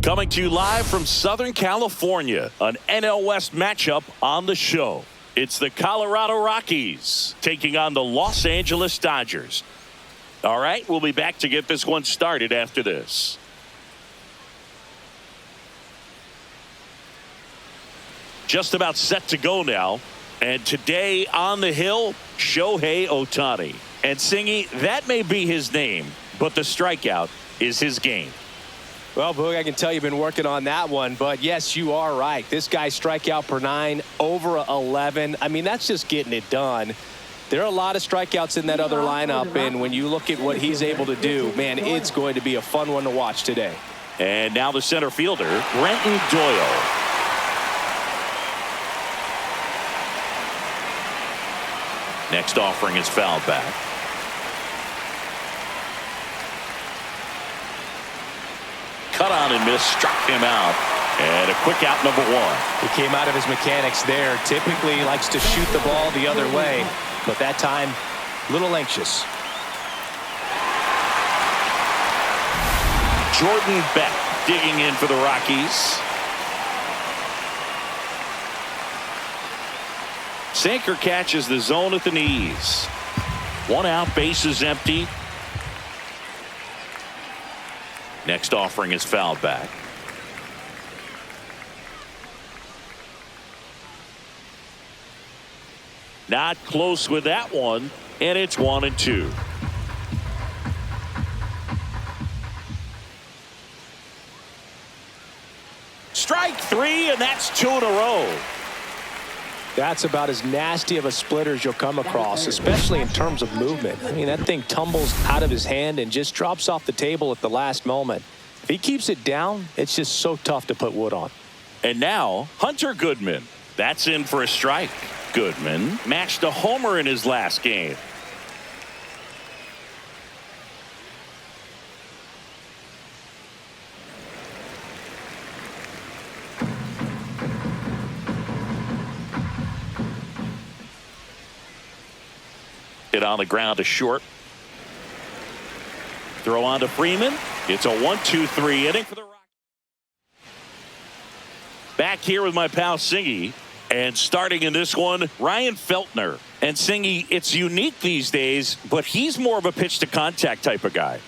Coming to you live from Southern California, an NL West matchup on the show. It's the Colorado Rockies taking on the Los Angeles Dodgers. All right, we'll be back to get this one started after this. Just about set to go now. And today on the hill, Shohei Ohtani. And Singy, that may be his name, but the strikeout is his game. Well, Boog, I can tell you've been working on that one, but yes, you are right. This guy's strikeout per 9, over 11. I mean, that's just getting it done. There are a lot of strikeouts in that other lineup, and when you look at what he's able to do, man, it's going to be a fun one to watch today. And now the center fielder, Brenton Doyle. Next offering is fouled back. Cut on and miss, struck him out. And a quick out, number 1. He came out of his mechanics there. Typically likes to shoot the ball the other way, but that time, a little anxious. Jordan Beck digging in for the Rockies. Sinker catches the zone at the knees. 1 out, bases empty. Next offering is fouled back. Not close with that one, and it's 1-2. Strike 3, and that's 2 in a row. That's about as nasty of a splitter as you'll come across, especially in terms of movement. I mean, that thing tumbles out of his hand and just drops off the table at the last moment. If he keeps it down, it's just so tough to put wood on. And now, Hunter Goodman. That's in for a strike. Goodman matched a homer in his last game. Hit on the ground to short. Throw on to Freeman. It's a 1-2-3 inning for the Rockies. Back here with my pal Singy. And starting in this one, Ryan Feltner. And Singy, it's unique these days, but he's more of a pitch to contact type of guy.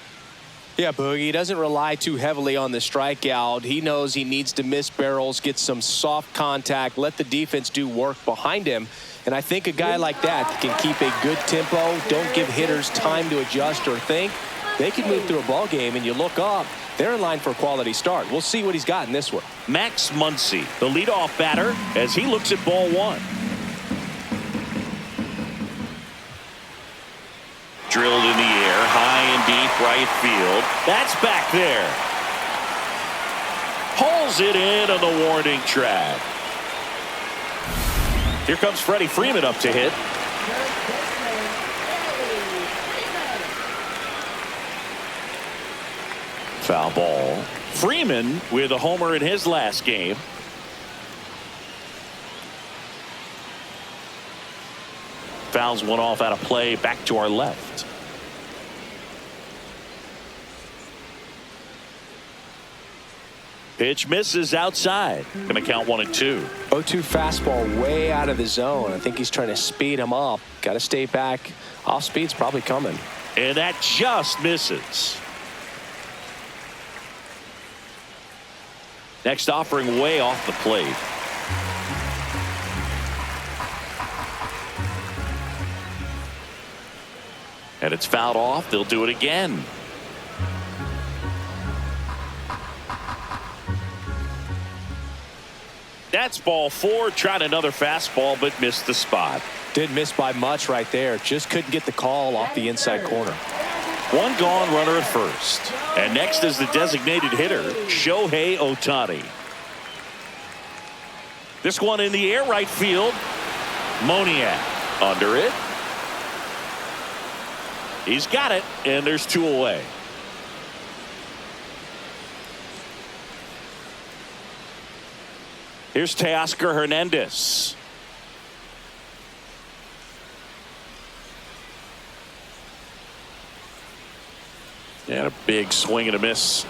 Yeah, Boogie, he doesn't rely too heavily on the strikeout. He knows he needs to miss barrels, get some soft contact, let the defense do work behind him. And I think a guy like that can keep a good tempo, don't give hitters time to adjust or think. They can move through a ball game, and you look up, they're in line for a quality start. We'll see what he's got in this one. Max Muncy, the leadoff batter, as he looks at ball 1. Drilled in the air, high and deep right field. That's back there. Pulls it in on the warning track. Here comes Freddie Freeman up to hit. Foul ball. Freeman with a homer in his last game. Fouls one off out of play, back to our left. Pitch misses outside. Gonna count 1-2. 0-2 fastball way out of the zone. I think he's trying to speed him up. Got to stay back. Off speed's probably coming. And that just misses. Next offering way off the plate. And it's fouled off. They'll do it again. That's ball 4. Tried another fastball, but missed the spot. Didn't miss by much right there. Just couldn't get the call off the inside corner. 1 gone, runner at first. And next is the designated hitter, Shohei Ohtani. This one in the air, right field. Moniak under it. He's got it, and there's 2 away. Here's Teoscar Hernandez. And a big swing and a miss.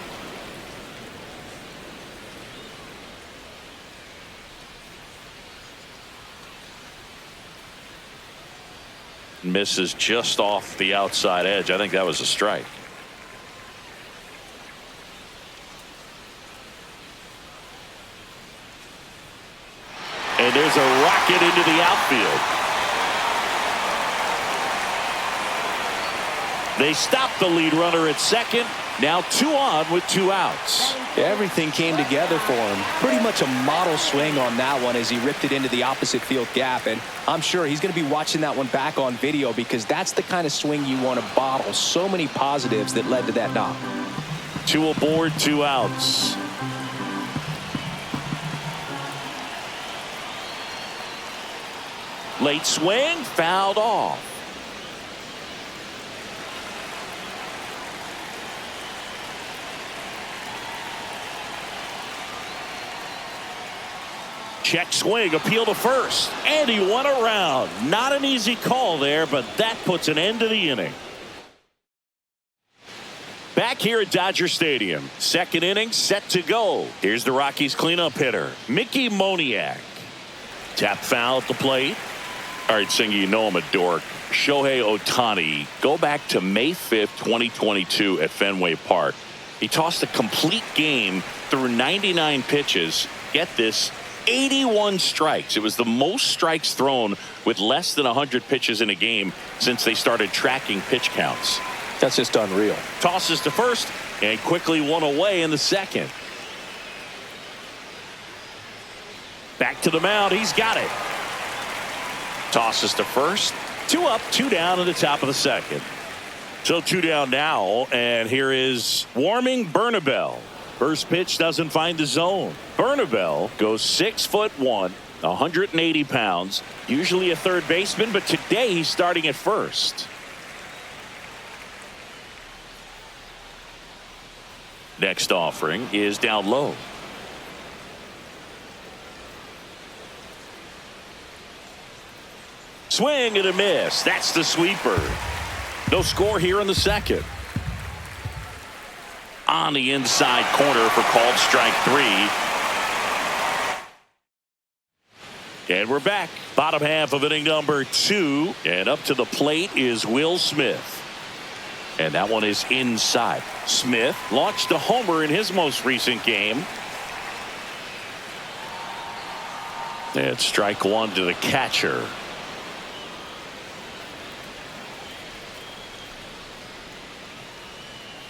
Misses just off the outside edge. I think that was a strike. And there's a rocket into the outfield. They stop the lead runner at second. Now 2 on with 2 outs. Everything came together for him. Pretty much a model swing on that one as he ripped it into the opposite field gap. And I'm sure he's going to be watching that one back on video because that's the kind of swing you want to bottle. So many positives that led to that knock. 2 aboard, 2 outs. Late swing, fouled off. Check swing, appeal to first, and he went around. Not an easy call there, but that puts an end to the inning. Back here at Dodger Stadium, second inning set to go. Here's the Rockies cleanup hitter, Mickey Moniak. Tap foul at the plate. All right, Singy, you know I'm a dork. Shohei Ohtani, go back to May 5th, 2022 at Fenway Park. He tossed a complete game through 99 pitches. Get this, 81 strikes. It was the most strikes thrown with less than 100 pitches in a game since they started tracking pitch counts. That's just unreal. Tosses to first and quickly one away in the second. Back to the mound. He's got it. Tosses to first. 2 up, 2 down in the top of the second. So 2 down now, and here is Warming Bernabel. First pitch doesn't find the zone. Bernabel goes 6'1", 180 pounds, usually a third baseman, but today he's starting at first. Next offering is down low. Swing and a miss. That's the sweeper. No score here in the second. On the inside corner for called strike 3. And we're back. Bottom half of inning number 2. And up to the plate is Will Smith. And that one is inside. Smith launched a homer in his most recent game. And strike 1 to the catcher.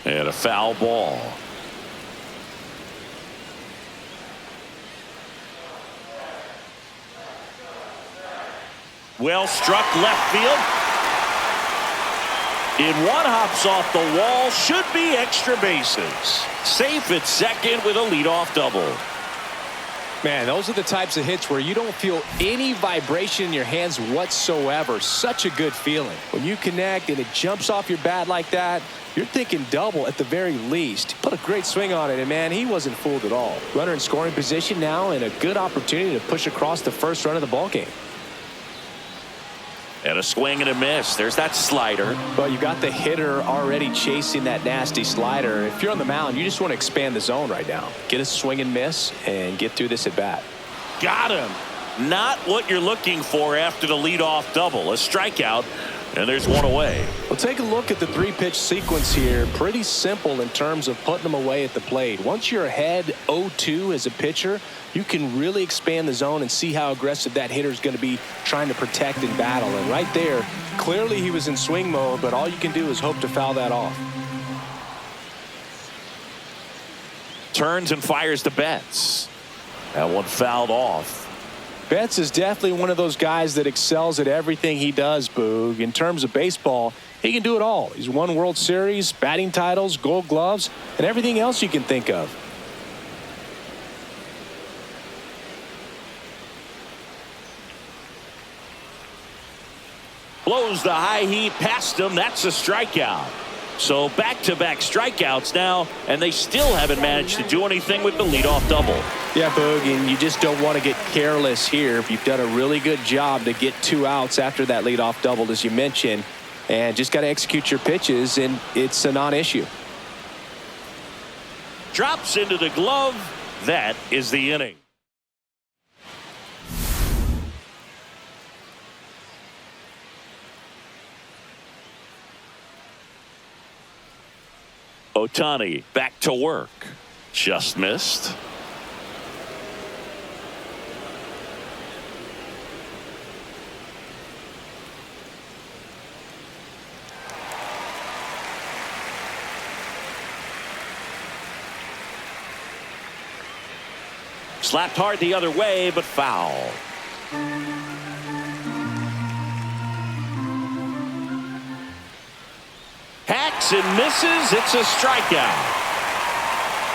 And a foul ball. Well struck left field. In one hops off the wall. Should be extra bases. Safe at second with a leadoff double. Man, those are the types of hits where you don't feel any vibration in your hands whatsoever. Such a good feeling. When you connect and it jumps off your bat like that, you're thinking double at the very least. Put a great swing on it, and man, he wasn't fooled at all. Runner in scoring position now, and a good opportunity to push across the first run of the ballgame. And a swing and a miss. There's that slider. But you've got the hitter already chasing that nasty slider. If you're on the mound, you just want to expand the zone right now. Get a swing and miss and get through this at bat. Got him. Not what you're looking for after the leadoff double. A strikeout, and there's one away. Well, take a look at the 3-pitch sequence here. Pretty simple in terms of putting them away at the plate. Once you're ahead 0-2 as a pitcher, you can really expand the zone and see how aggressive that hitter is going to be trying to protect and battle. And right there, clearly he was in swing mode, but all you can do is hope to foul that off. Turns and fires to Betts. That one fouled off. Betts is definitely one of those guys that excels at everything he does, Boog. In terms of baseball, he can do it all. He's won World Series, batting titles, Gold Gloves, and everything else you can think of. Blows the high heat past him. That's a strikeout. So back-to-back strikeouts now, and they still haven't managed to do anything with the leadoff double. Yeah, Boog, and you just don't want to get careless here. You've done a really good job to get 2 outs after that leadoff double, as you mentioned, and just got to execute your pitches, and it's a non-issue. Drops into the glove. That is the inning. Ohtani back to work. Just missed. Slapped hard the other way, but foul. Hacks and misses. It's a strikeout.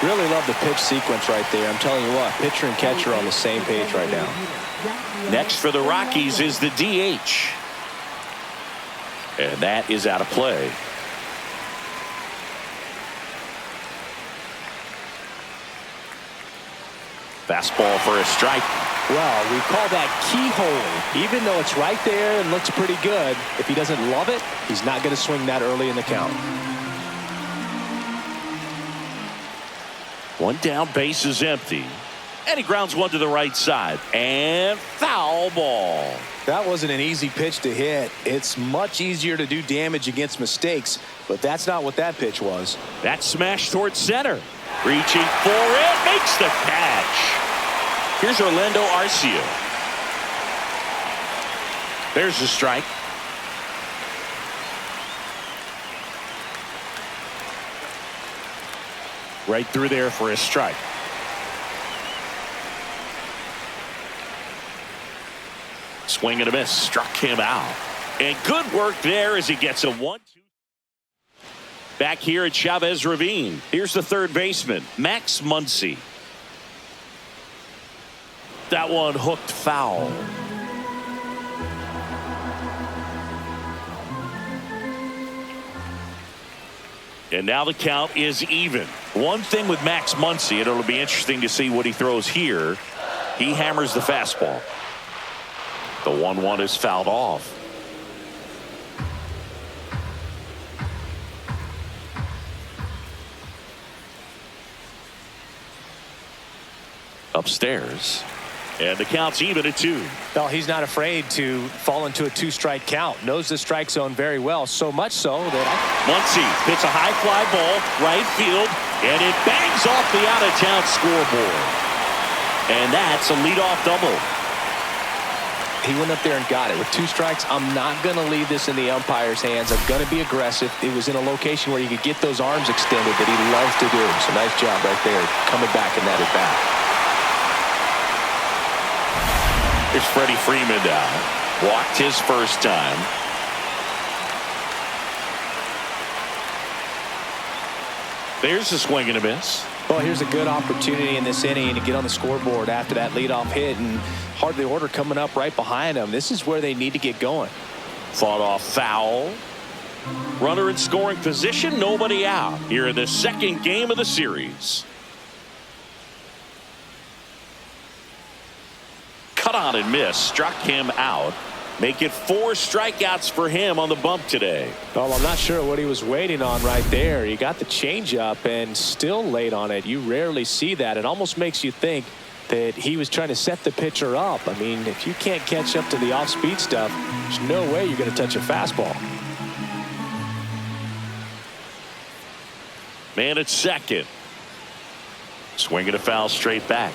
Really love the pitch sequence right there. I'm telling you what, pitcher and catcher are on the same page right now. Next for the Rockies is the DH. And that is out of play. Fastball for a strike. Well, we call that keyhole. Even though it's right there and looks pretty good, if he doesn't love it, he's not going to swing that early in the count. One down, base is empty. And he grounds one to the right side. And foul ball. That wasn't an easy pitch to hit. It's much easier to do damage against mistakes, but that's not what that pitch was. That smash towards center. Reaching for it, makes the catch. Here's Orlando Arcia. There's the strike. Right through there for a strike. Swing and a miss. Struck him out. And good work there as he gets a 1-2. Back here at Chavez Ravine. Here's the third baseman, Max Muncy. That one hooked foul. And now the count is even. One thing with Max Muncy, it'll be interesting to see what he throws here. He hammers the fastball. The 1-1 is fouled off. Upstairs. And the count's even at 2. Well, he's not afraid to fall into a 2-strike count. Knows the strike zone very well. So much so that Muncy hits a high fly ball, right field, and it bangs off the out-of-town scoreboard. And that's a leadoff double. He went up there and got it. With 2 strikes, I'm not going to leave this in the umpire's hands. I'm going to be aggressive. It was in a location where you could get those arms extended that he loves to do. So nice job right there, coming back in that at bat. Here's Freddie Freeman now. Walked his first time. There's a swing and a miss. Well, here's a good opportunity in this inning to get on the scoreboard after that leadoff hit, and hardly order coming up right behind them. This is where they need to get going. Fought off foul. Runner in scoring position, nobody out here in the second game of the series. Cut on and miss, struck him out. Make it 4 strikeouts for him on the bump today. Well, I'm not sure what he was waiting on right there. He got the changeup and still late on it. You rarely see that. It almost makes you think that he was trying to set the pitcher up. I mean, if you can't catch up to the off-speed stuff, there's no way you're going to touch a fastball. Man at second. Swinging a foul straight back.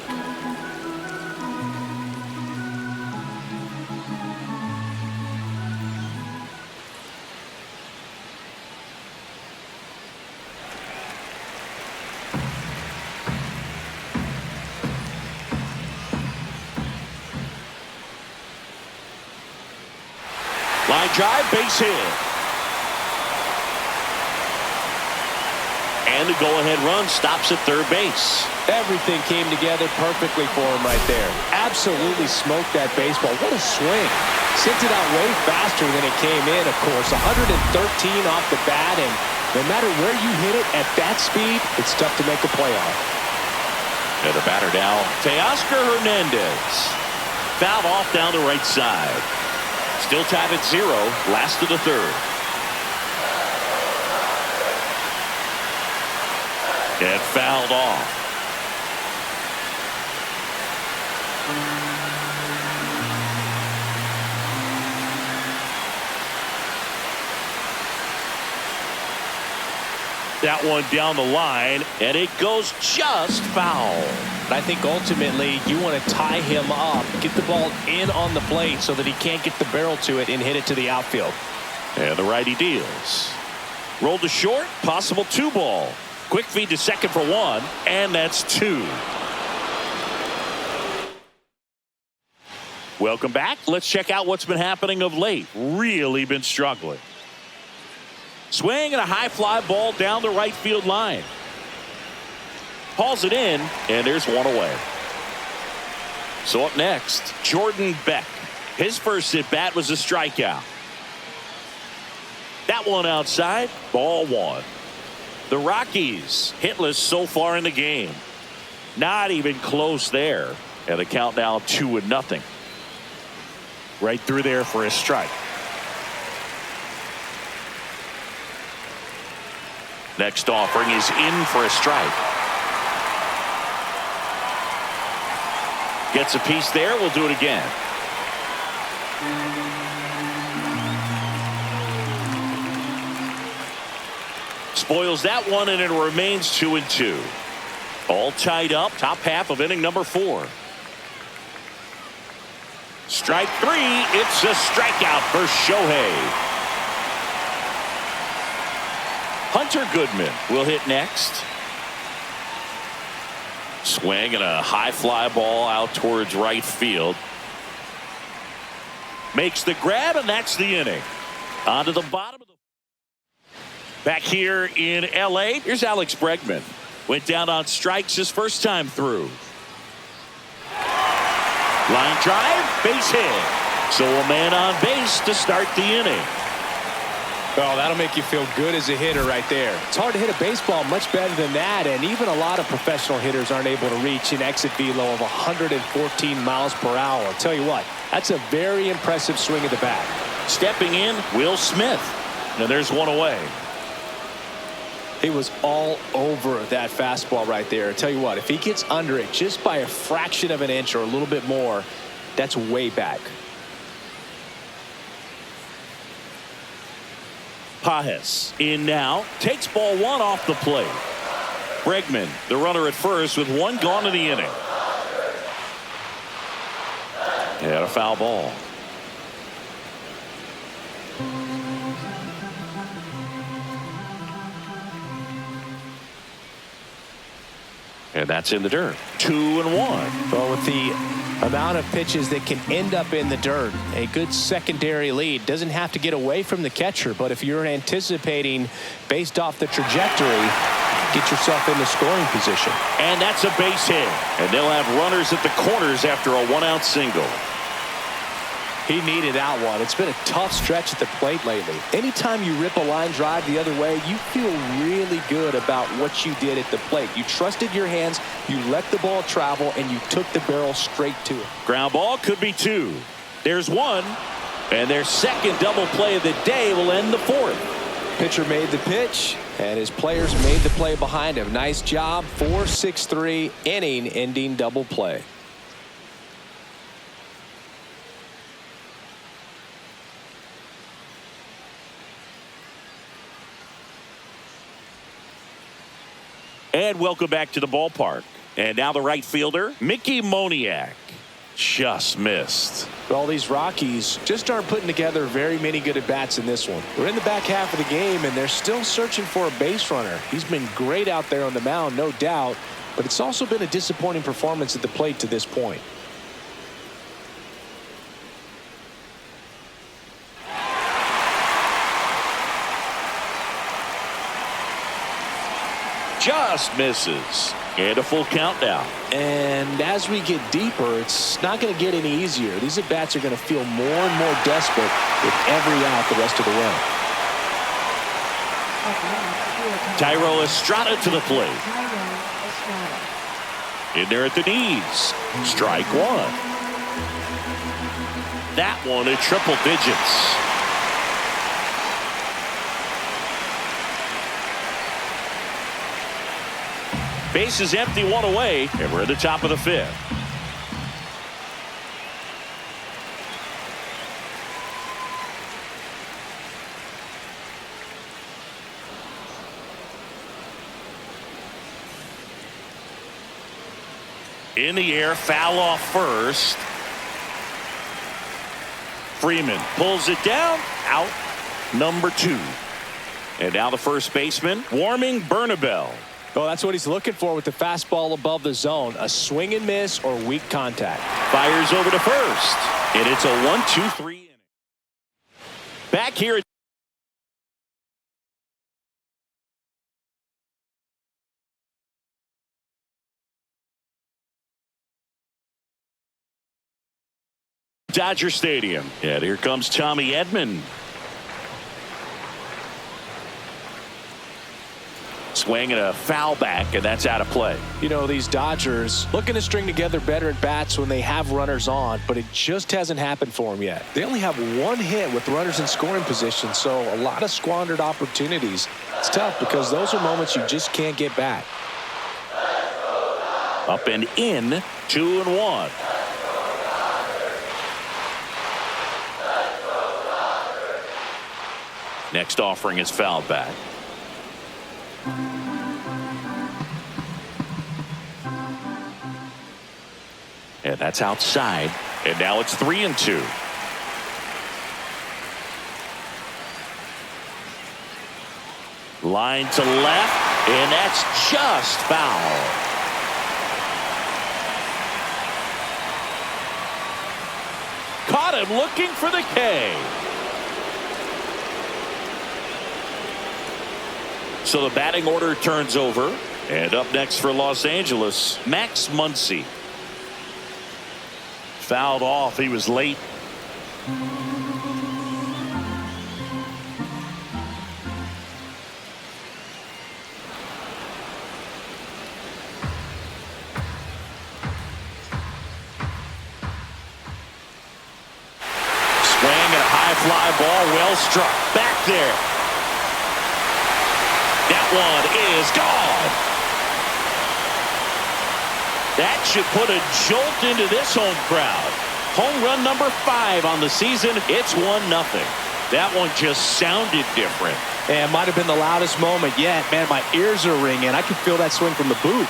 Line drive, base hit. And the go-ahead run stops at third base. Everything came together perfectly for him right there. Absolutely smoked that baseball. What a swing. Sent it out way faster than it came in, of course. 113 off the bat, and no matter where you hit it at that speed, it's tough to make a play on. And the batter now, Teoscar Hernandez. Fouled off down the right side. Still tied at 0, last of the third. And fouled off. That one down the line, and it goes just foul. I think ultimately you want to tie him up, get the ball in on the plate so that he can't get the barrel to it and hit it to the outfield. And the righty deals. Rolled to short, possible 2-ball. Quick feed to second for 1, and that's 2. Welcome back. Let's check out what's been happening of late. Really been struggling. Swing and a high fly ball down the right field line. Hauls it in, and there's one away. So up next, Jordan Beck. His first at bat was a strikeout. That one outside, ball 1. The Rockies hitless so far in the game. Not even close there. And the count now 2-0. Right through there for a strike. Next offering is in for a strike. Gets a piece there. We'll do it again. Spoils that one, and it remains 2-2. All tied up. Top half of inning number 4. Strike 3. It's a strikeout for Shohei. Hunter Goodman will hit next. Swing and a high fly ball out towards right field. Makes the grab, and that's the inning. On to the bottom of the. Back here in L.A., here's Alex Bregman. Went down on strikes his first time through. Line drive, base hit. So a man on base to start the inning. Well, that'll make you feel good as a hitter right there. It's hard to hit a baseball much better than that, and even a lot of professional hitters aren't able to reach an exit velo of 114 miles per hour. I'll tell you what, that's a very impressive swing of the bat. Stepping in, Will Smith. Now there's one away. He was all over that fastball right there. I'll tell you what, if he gets under it just by a fraction of an inch or a little bit more, that's way back. Pajes in now, takes ball 1 off the plate. Bregman, the runner at first, with 1 gone in the inning. And a foul ball. And that's in the dirt. 2-1. Well, with the amount of pitches that can end up in the dirt, a good secondary lead doesn't have to get away from the catcher, but if you're anticipating based off the trajectory, get yourself in the scoring position. And that's a base hit, and they'll have runners at the corners after a 1-out single. He needed that one. It's been a tough stretch at the plate lately. Anytime you rip a line drive the other way, you feel really good about what you did at the plate. You trusted your hands, you let the ball travel, and you took the barrel straight to it. Ground ball could be 2. There's 1, and their second double play of the day will end the 4th. Pitcher made the pitch, and his players made the play behind him. Nice job. 4-6-3 inning-ending double play. And welcome back to the ballpark. And now the right fielder, Mickey Moniak. Just missed. Well, these Rockies just aren't putting together very many good at-bats in this one. We're in the back half of the game, and they're still searching for a base runner. He's been great out there on the mound, no doubt, but it's also been a disappointing performance at the plate to this point. Just misses. And a full count now. And as we get deeper, it's not going to get any easier. These at-bats are going to feel more and more desperate with every out the rest of the way. Tyro Estrada to the plate. In there at the knees. Strike 1. That one at triple digits. Base is empty, 1 away, and we're at the top of the 5th. In the air, foul off first. Freeman pulls it down, out number 2. And now the first baseman, warming Bernabel. Oh, that's what he's looking for with the fastball above the zone. A swing and miss or weak contact. Fires over to first. And it's a 1-2-3 inning. Back here at Dodger Stadium. And here comes Tommy Edman. Swing and a foul back, and that's out of play. You know, these Dodgers looking to string together better at bats when they have runners on, but it just hasn't happened for them yet. They only have 1 hit with runners in scoring position, so a lot of squandered opportunities. It's tough because those are moments you just can't get back. Up and in, 2-1. Next offering is fouled back. And that's outside. And now it's 3-2. Line to left, and that's just foul. Caught him looking for the K. So the batting order turns over. And up next for Los Angeles, Max Muncy. Fouled off. He was late. Swing and a high fly ball. Well struck. Back there. That one is gone. That should put a jolt into this home crowd. Home run number 5 on the season. It's 1-0. That one just sounded different. And might have been the loudest moment yet. Man, my ears are ringing. I can feel that swing from the booth.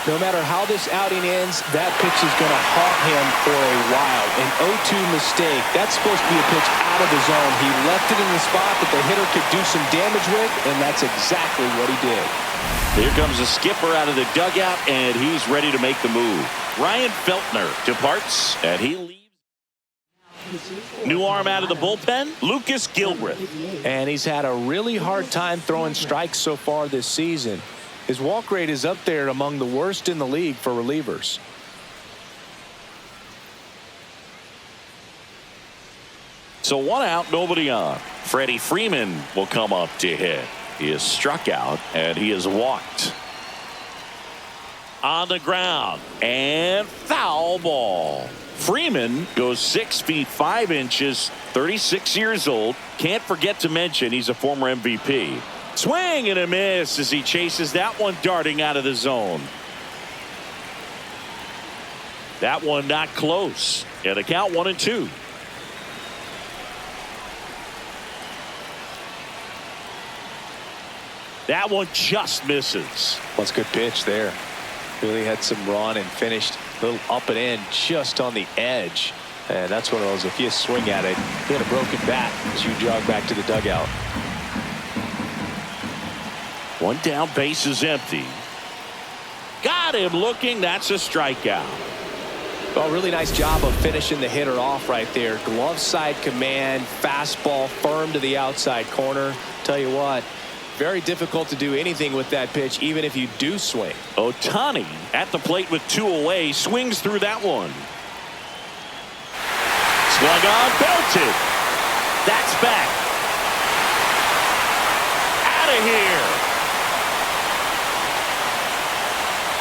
No matter how this outing ends, that pitch is going to haunt him for a while. An 0-2 mistake. That's supposed to be a pitch out of the zone. He left it in the spot that the hitter could do some damage with, and that's exactly what he did. Here comes the skipper out of the dugout, and he's ready to make the move. Ryan Feltner departs, and he leaves. New arm out of the bullpen, Lucas Gilbreth. And he's had a really hard time throwing strikes so far this season. His walk rate is up there among the worst in the league for relievers. So 1 out, nobody on. Freddie Freeman will come up to hit. He is struck out, and he is walked. On the ground, and foul ball. Freeman goes 6 feet 5 inches, 36 years old. Can't forget to mention he's a former MVP. Swing and a miss as he chases that one darting out of the zone. That one not close. And the count 1-2. That one just misses. That's a good pitch there. Really had some run and finished a little up and in just on the edge. And that's one of those, if you swing at it, you had a broken bat as you jog back to the dugout. One down, base is empty. Got him looking. That's a strikeout. Well, really nice job of finishing the hitter off right there. Glove side command, fastball firm to the outside corner. Tell you what, very difficult to do anything with that pitch, even if you do swing. Ohtani at the plate with 2 away, swings through that one. Swung on, belted. That's back. Out of here.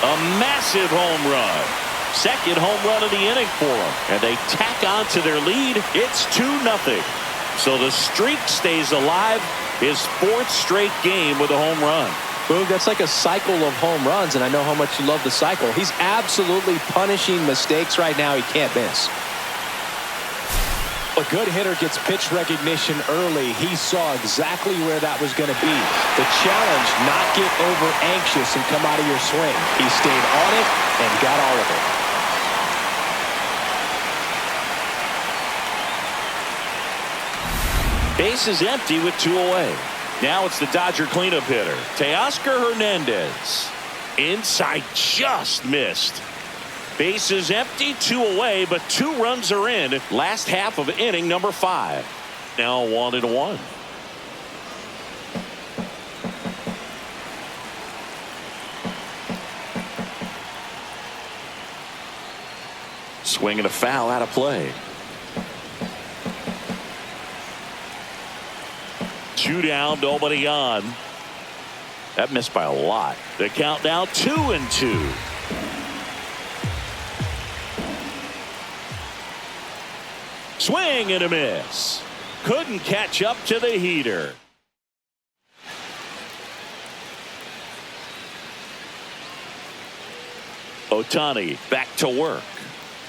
A massive home run. Second home run of the inning for them. And they tack on to their lead. It's 2-0. So the streak stays alive. His 4th straight game with a home run. Boog, that's like a cycle of home runs, and I know how much you love the cycle. He's absolutely punishing mistakes right now he can't miss. A good hitter gets pitch recognition early. He saw exactly where that was going to be. The challenge, not get over anxious and come out of your swing. He stayed on it and got all of it. Base is empty with 2 away. Now it's the Dodger cleanup hitter, Teoscar Hernandez. Inside, just missed. Base is empty, 2 away, but 2 runs are in. Last half of inning number 5. Now 1-1. Swing and a foul out of play. 2 down, nobody on. That missed by a lot. The count now 2-2. Swing and a miss. Couldn't catch up to the heater. Ohtani back to work.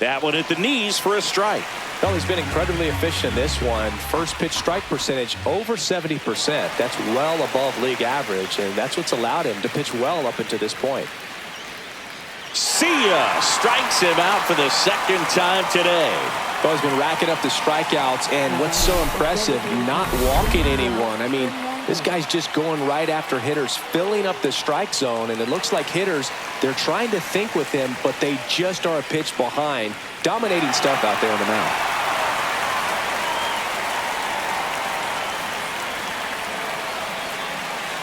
That one at the knees for a strike. Well, he's been incredibly efficient in this one. First pitch strike percentage over 70%. That's well above league average, and that's what's allowed him to pitch well up until this point. See ya! Strikes him out for the second time today. Well, he's been racking up the strikeouts, and what's so impressive, not walking anyone. I mean, this guy's just going right after hitters, filling up the strike zone, and it looks like hitters, they're trying to think with him, but they just are a pitch behind. Dominating stuff out there on the mound.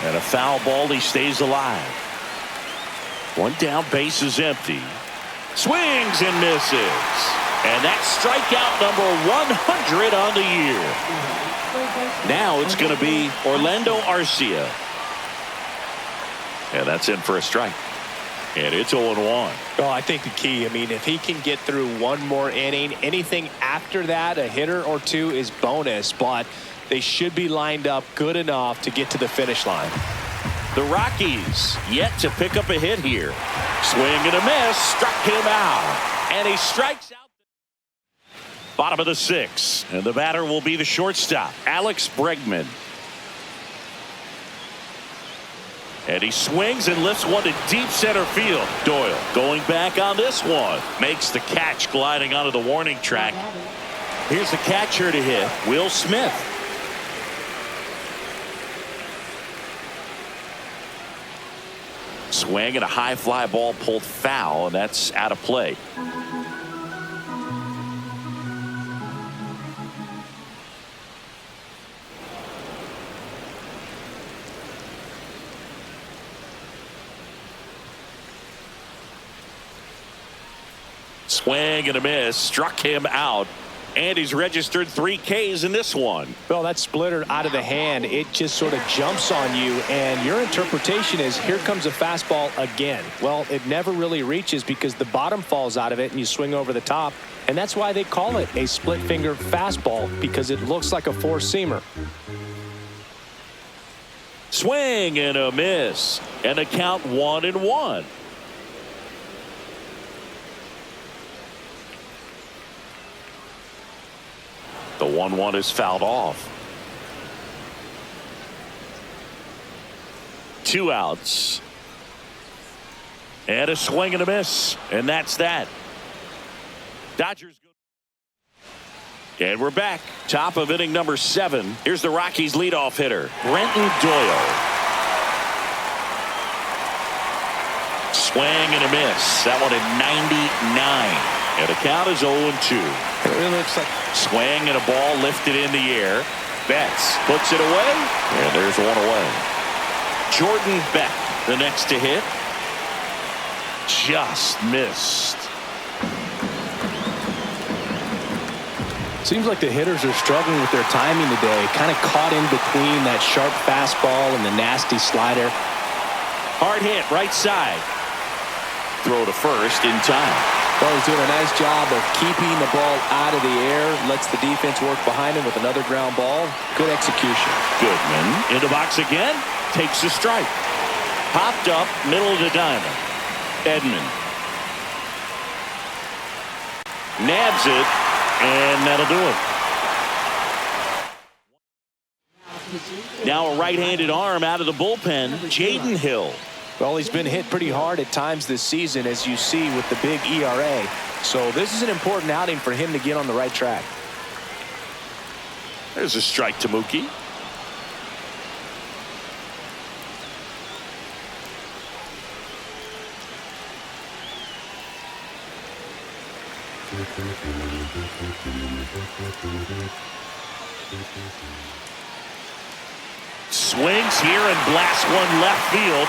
And a foul ball, he stays alive. 1 down, base is empty. Swings and misses. And that's strikeout number 100 on the year. Now it's going to be Orlando Arcia. And that's in for a strike. And it's 0-1. Well, I think the key, I mean, if he can get through 1 more inning, anything after that, a hitter or 2 is bonus, but they should be lined up good enough to get to the finish line. The Rockies yet to pick up a hit here. Swing and a miss, struck him out. And he strikes out. Bottom of the 6th, and the batter will be the shortstop, Alex Bregman. And he swings and lifts one to deep center field. Doyle going back on this one. Makes the catch, gliding onto the warning track. Here's the catcher to hit, Will Smith. Swing and a high fly ball pulled foul, and that's out of play. Swing and a miss, struck him out, and he's registered 3 Ks in this one. Well, that splitter out of the hand, it just sort of jumps on you, and your interpretation is, here comes a fastball again. Well, it never really reaches because the bottom falls out of it and you swing over the top, and that's why they call it a split finger fastball, because it looks like a 4-seamer. Swing and a miss, and a count 1-1. The 1-1 is fouled off. 2 outs. And a swing and a miss. And that's that. Dodgers go. And we're back. Top of inning number 7. Here's the Rockies leadoff hitter, Brenton Doyle. Swing and a miss. That one at 99. And the count is 0-2. It really looks like swing and a ball lifted in the air. Betts puts it away, and there's 1 away. Jordan Beck, the next to hit. Just missed. Seems like the hitters are struggling with their timing today. Kind of caught in between that sharp fastball and the nasty slider. Hard hit, right side. Throw to first in time. Well, he's doing a nice job of keeping the ball out of the air. Lets the defense work behind him with another ground ball. Good execution. Goodman in the box again. Takes a strike. Popped up, middle of the diamond. Edman. Nabs it, and that'll do it. Now a right-handed arm out of the bullpen, Jaden Hill. Well, he's been hit pretty hard at times this season, as you see with the big ERA. So this is an important outing for him to get on the right track. There's a strike to Mookie. Swings here and blasts one left field.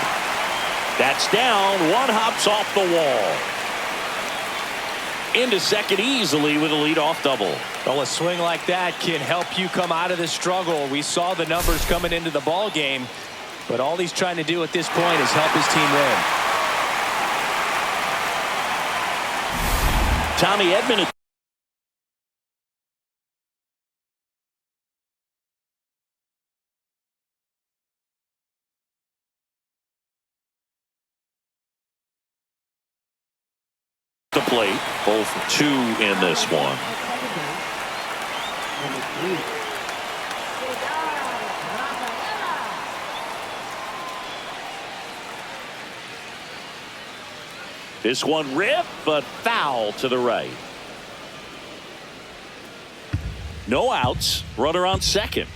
That's down. One hops off the wall. Into second easily with a leadoff double. Well, a swing like that can help you come out of the struggle. We saw the numbers coming into the ball game, but all he's trying to do at this point is help his team win. Tommy Edman. The plate, both 2 in this one. This one ripped, but foul to the right. No outs, runner on second.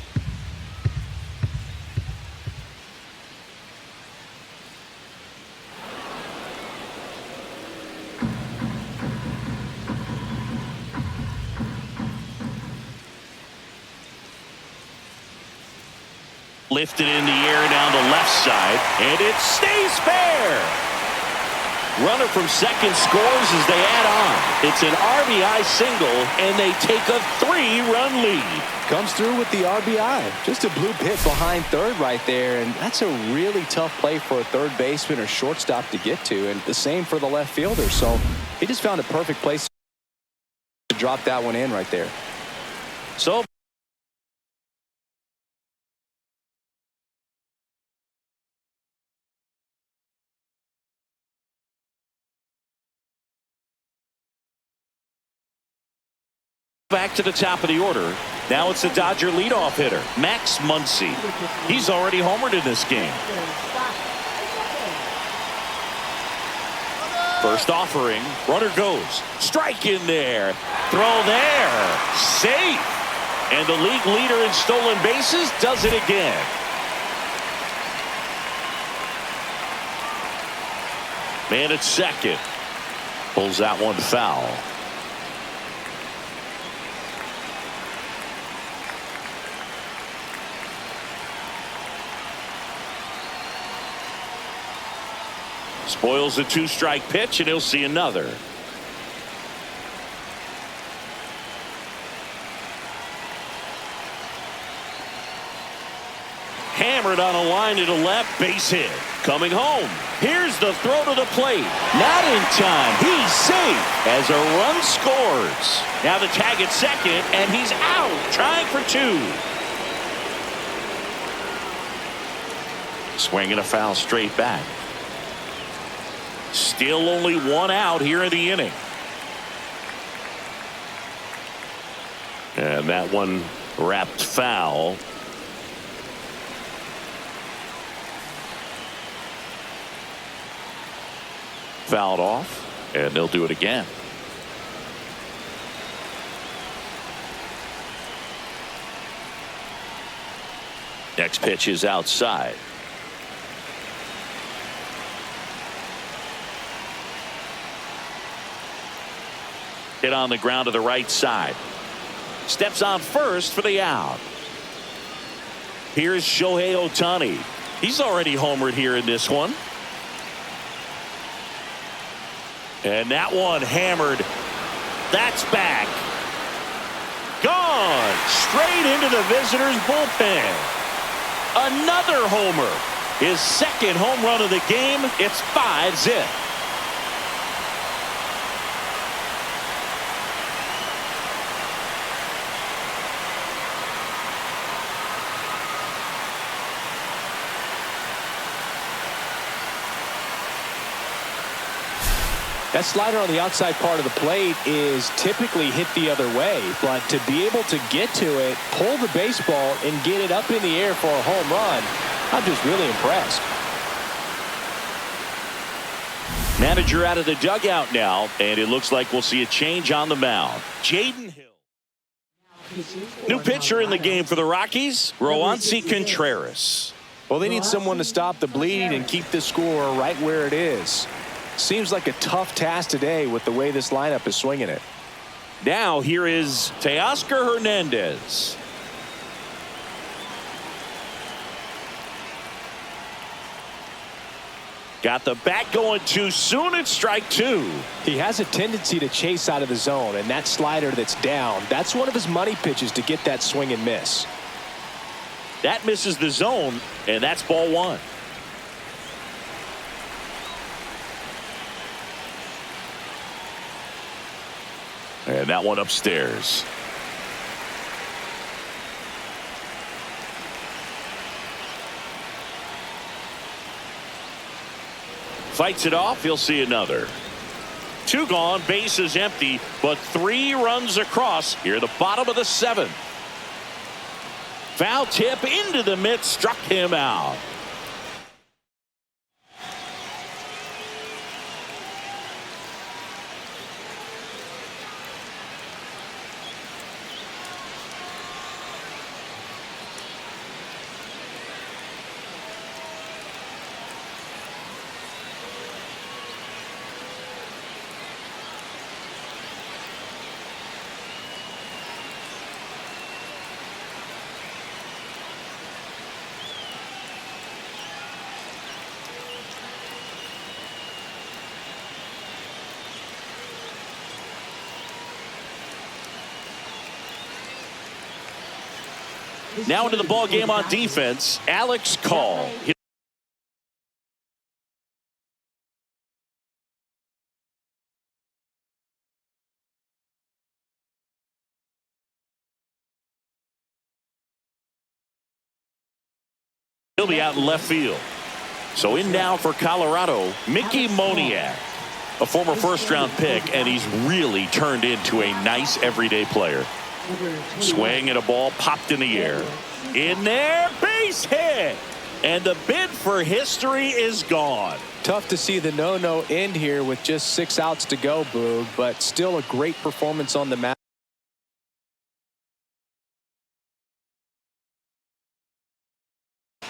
Lifted in the air down the left side, and it stays fair. Runner from second scores as they add on. It's an RBI single, and they take a 3-run lead. Comes through with the RBI. Just a blue pit behind third right there, and that's a really tough play for a third baseman or shortstop to get to, and the same for the left fielder. So he just found a perfect place to drop that one in right there. So back to the top of the order. Now it's the Dodger leadoff hitter, Max Muncy. He's already homered in this game. First offering, runner goes. Strike in there. Throw there. Safe. And the league leader in stolen bases does it again. Man at second. Pulls that one foul. Spoils the 2-strike pitch, and he'll see another. Hammered on a line to the left, base hit. Coming home. Here's the throw to the plate. Not in time. He's safe as a run scores. Now the tag at second, and he's out, trying for 2. Swinging a foul straight back. Still only 1 out here in the inning. And that one wrapped foul. Fouled off, and they'll do it again. Next pitch is outside. Hit on the ground to the right side. Steps on first for the out. Here's Shohei Ohtani. He's already homered here in this one. And that one hammered. That's back. Gone. Straight into the visitors' bullpen. Another homer. His second home run of the game. It's 5-zip. That slider on the outside part of the plate is typically hit the other way, but to be able to get to it, pull the baseball, and get it up in the air for a home run, I'm just really impressed. Manager out of the dugout now, and it looks like we'll see a change on the mound. Jaden Hill. New pitcher in the game for the Rockies, Roansy Contreras. Well, they need someone to stop the bleed and keep the score right where it is. Seems like a tough task today with the way this lineup is swinging it. Now here is Teoscar Hernandez. Got the bat going too soon at strike two. He has a tendency to chase out of the zone, and that slider that's down, that's one of his money pitches to get that swing and miss. That misses the zone, and that's ball one. And that one upstairs. Fights it off. He'll see another. Two gone. Base is empty, but 3 runs across here at the bottom of the 7th. Foul tip into the mitt, struck him out. Now into the ball game on defense, Alex Call. He'll be out in left field. So in now for Colorado, Mickey Moniak, a former first-round pick, and he's really turned into a nice everyday player. Swing and a ball popped in the air. In there, base hit. And the bid for history is gone. Tough to see the no-no end here with just 6 outs to go, Boog, but still a great performance on the mound.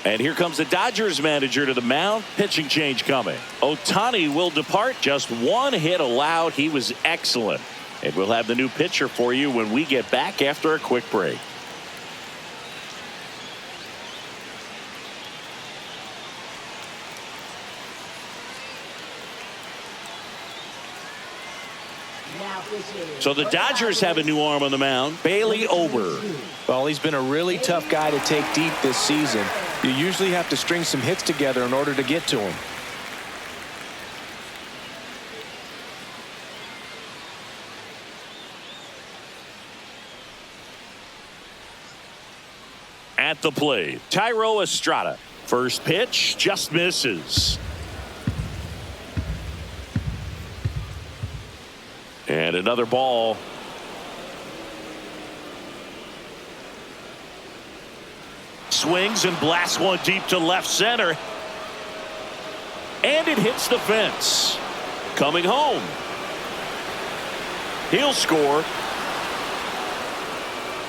And here comes the Dodgers manager to the mound. Pitching change coming. Ohtani will depart. Just 1 hit allowed. He was excellent. And we'll have the new pitcher for you when we get back after a quick break. So the Dodgers have a new arm on the mound, Bailey Ober. Well, he's been a really tough guy to take deep this season. You usually have to string some hits together in order to get to him. At the plate, Thairo Estrada. First pitch just misses. And another ball. Swings and blasts one deep to left center. And it hits the fence. Coming home. He'll score.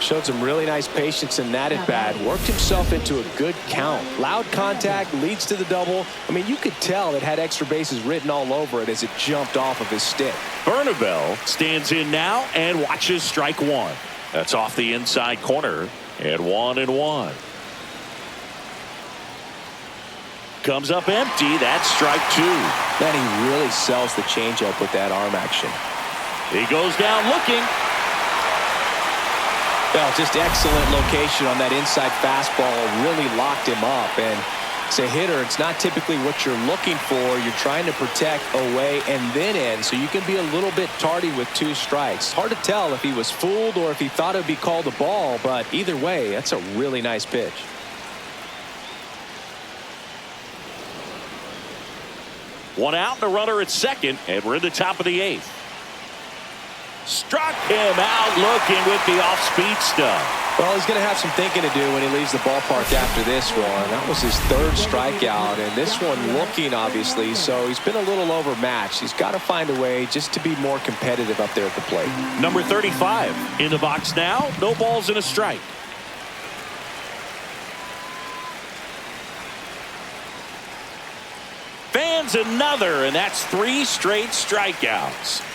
Showed some really nice patience in that at bat. Worked himself into a good count. Loud contact leads to the double. I mean, you could tell it had extra bases written all over it as it jumped off of his stick. Bernabel stands in now and watches strike 1. That's off the inside corner. And 1-1. Comes up empty. That's strike 2. Man, he really sells the changeup with that arm action. He goes down looking. Well, just excellent location on that inside fastball. Really locked him up. And as a hitter, it's not typically what you're looking for. You're trying to protect away and then in, so you can be a little bit tardy with 2 strikes. Hard to tell if he was fooled or if he thought it would be called a ball, but either way, that's a really nice pitch. One out and a runner at second, and we're in the top of the 8th. Struck him out looking with the off-speed stuff. Well, he's going to have some thinking to do when he leaves the ballpark after this one. That was his 3rd strikeout, and this one looking, obviously, so he's been a little overmatched. He's got to find a way just to be more competitive up there at the plate. Number 35 in the box now. No balls and a strike. Fans another, and that's 3 straight strikeouts.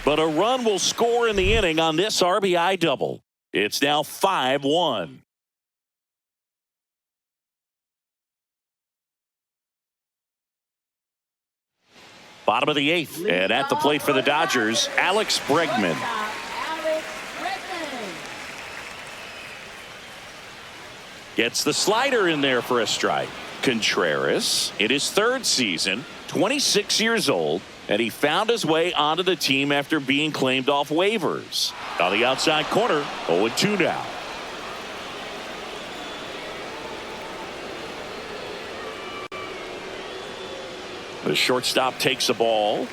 But a run will score in the inning on this RBI double. It's now 5-1. Bottom of the 8th, and at the plate for the Dodgers, Alex Bregman. Gets the slider in there for a strike. Contreras, in his 3rd season, 26 years old, and he found his way onto the team after being claimed off waivers. On the outside corner, 0-2 now. The shortstop takes a ball.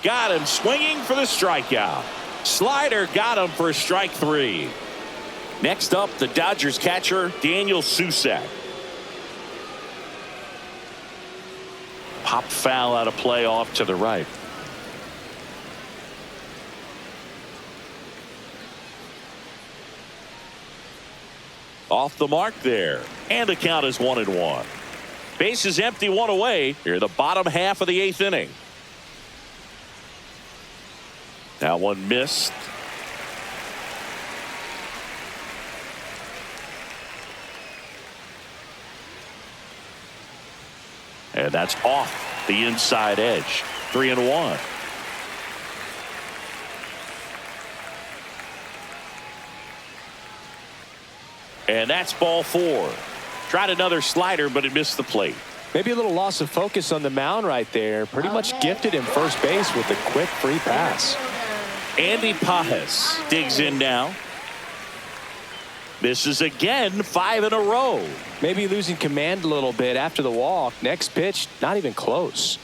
Got him swinging for the strikeout. Slider got him for strike 3. Next up, the Dodgers catcher, Daniel Susac. Popped foul out of play off to the right. Off the mark there. And the count is 1-1. Bases empty, 1 away. Here, the bottom half of the 8th inning. That one missed. And that's off the inside edge. 3-1. And that's ball 4. Tried another slider, but it missed the plate. Maybe a little loss of focus on the mound right there. Pretty much gifted him first base with a quick free pass. Andy Pages digs in now. Misses again, 5 in a row. Maybe losing command a little bit after the walk. Next pitch, not even close.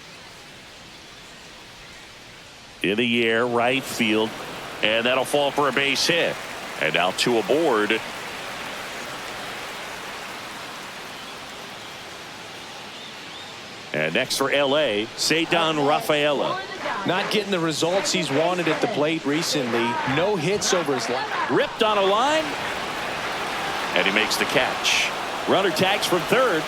In the air, right field. And that'll fall for a base hit. And now 2 aboard. And next for L.A., Ceddanne Rafaela. Not getting the results he's wanted at the plate recently. No hits over his life. Ripped on a line. And he makes the catch. Runner tags from 3rd.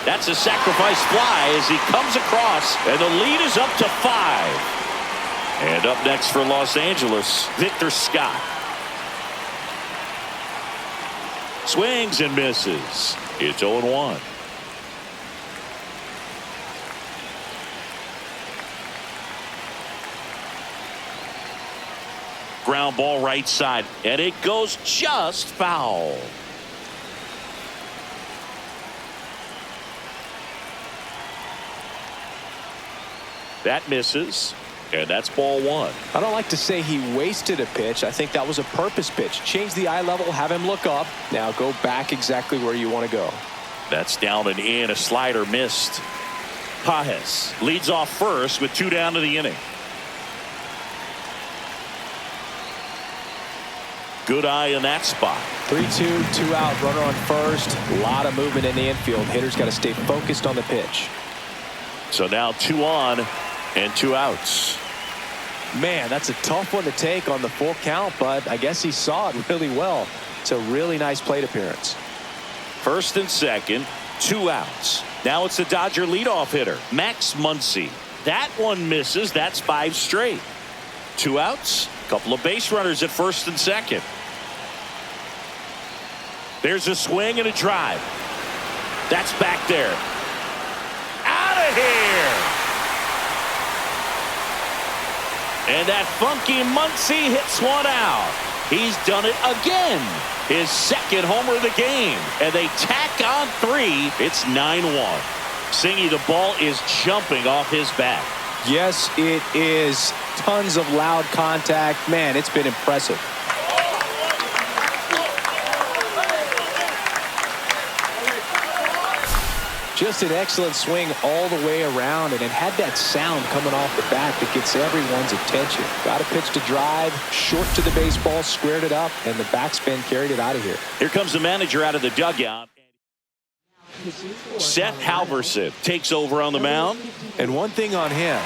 That's a sacrifice fly as he comes across. And the lead is up to 5. And up next for Los Angeles, Victor Scott. Swings and misses. It's 0-1. Ground ball right side, and it goes just foul. That misses, and that's ball 1. I don't like to say he wasted a pitch. I think that was a purpose pitch. Change the eye level, have him look up. Now go back exactly where you want to go. That's down and in. A slider missed. Pages leads off first with 2 down to the inning. Good eye in that spot. 3-2, 2 out, runner on first. A lot of movement in the infield. Hitter's got to stay focused on the pitch. So now 2 on and 2 outs. Man, that's a tough one to take on the full count, but I guess he saw it really well. It's a really nice plate appearance. First and second, 2 outs. Now it's the Dodger leadoff hitter, Max Muncy. That one misses. That's 5 straight. 2 outs, couple of base runners at first and second. There's a swing and a drive. That's back there. Out of here. And that funky Muncy hits one out. He's done it again. His 2nd homer of the game. And they tack on 3. It's 9-1. Singy, the ball is jumping off his bat. Yes, it is. tons of loud contact. Man, it's been impressive. Just an excellent swing all the way around, and it had that sound coming off the bat that gets everyone's attention. Got a pitch to drive, short to the baseball, squared it up, and the backspin carried it out of here. Here comes the manager out of the dugout. Seth Halverson takes over on the mound. And one thing on him,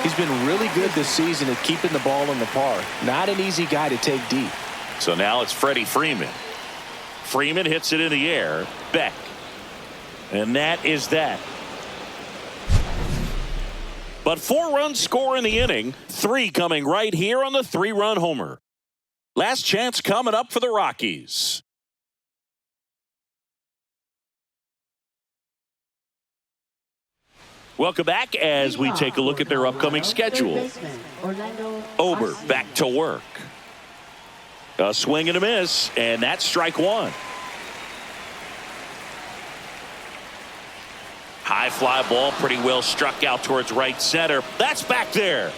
he's been really good this season at keeping the ball in the park. Not an easy guy to take deep. So now it's Freddie Freeman. Freeman hits it in the air. Beck. And that is that. But 4 runs score in the inning. 3 coming right here on the 3-run homer. Last chance coming up for the Rockies. Welcome back as we take a look at their upcoming schedule. Ober back to work. A swing and a miss, and that's strike 1. High fly ball, pretty well struck out towards right center. That's back there.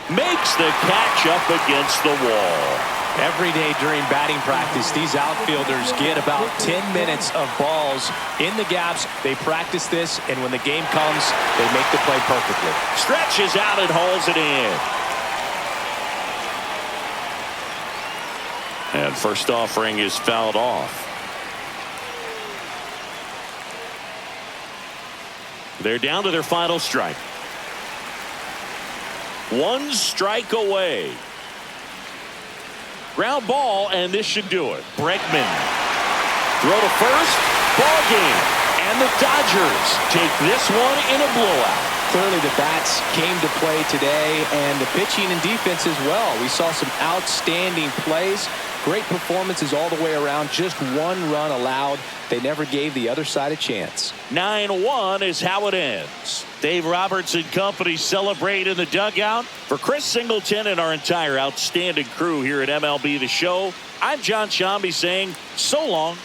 Makes the catch up against the wall. Every day during batting practice, these outfielders get about 10 minutes of balls in the gaps. They practice this, and when the game comes, they make the play perfectly. Stretches out and hauls it in. And first offering is fouled off. They're down to their final strike. 1 strike away. Ground ball, and this should do it. Bregman. Throw to first. Ball game. And the Dodgers take this one in a blowout. Clearly the bats came to play today, and the pitching and defense as well. We saw some outstanding plays. Great performances all the way around. Just 1 run allowed. They never gave the other side a chance. 9-1 is how it ends. Dave Roberts and company celebrate in the dugout. For Chris Singleton and our entire outstanding crew here at MLB The Show, I'm John Shambi saying so long.